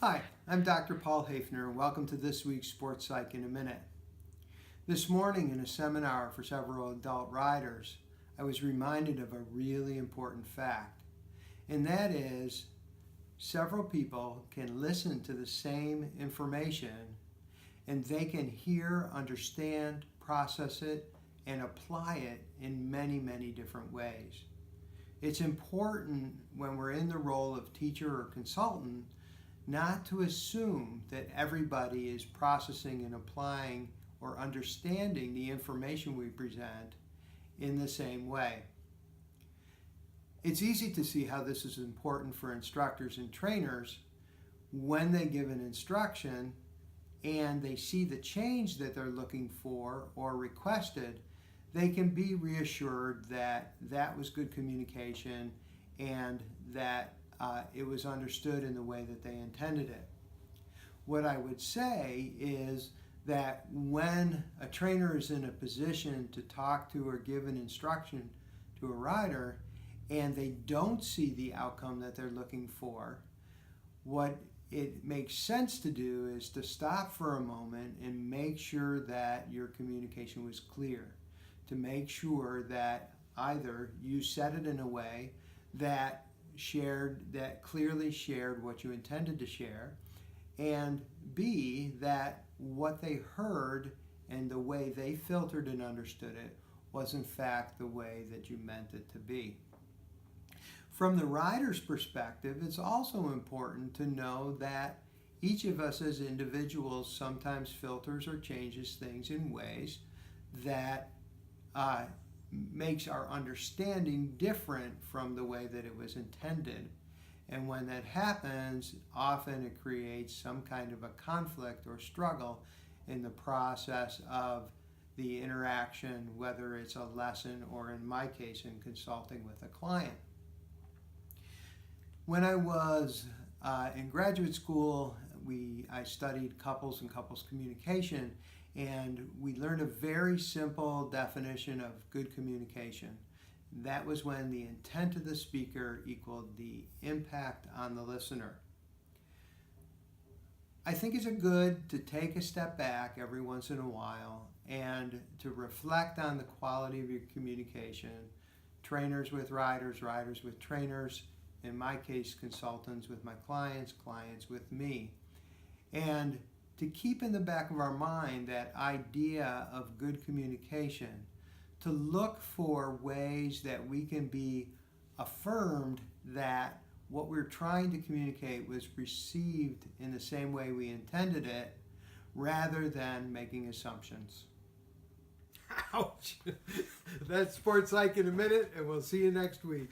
Hi, I'm Dr. Paul Haefner, and welcome to this week's Sport Psych in a Minute. This morning in a seminar for several adult riders, I was reminded of a really important fact, and that is several people can listen to the same information and they can hear, understand, process it, and apply it in many different ways. It's important when we're in the role of teacher or consultant not to assume that everybody is processing and applying or understanding the information we present in the same way. It's easy to see how this is important for instructors and trainers when they give an instruction and they see the change that they're looking for or requested. They can be reassured that that was good communication and that it was understood in the way that they intended it. What I would say is that when a trainer is in a position to talk to or give an instruction to a rider and they don't see the outcome that they're looking for, what it makes sense to do is to stop for a moment and make sure that your communication was clear, to make sure that either you said it in a way that clearly shared what you intended to share, and B, that what they heard and the way they filtered and understood it was in fact the way that you meant it to be. From the rider's perspective, it's also important to know that each of us as individuals sometimes filters or changes things in ways that makes our understanding different from the way that it was intended. And when that happens, often it creates some kind of a conflict or struggle in the process of the interaction, whether it's a lesson or, in my case, in consulting with a client. When I was in graduate school, I studied couples and couples communication, and we learned a very simple definition of good communication. That was when the intent of the speaker equaled the impact on the listener. I think it's good to take a step back every once in a while and to reflect on the quality of your communication. Trainers with riders, riders with trainers, in my case, consultants with my clients, clients with me. And to keep in the back of our mind that idea of good communication, to look for ways that we can be affirmed that what we're trying to communicate was received in the same way we intended it, rather than making assumptions. Ouch! That's Sport Psych in a Minute, and we'll see you next week.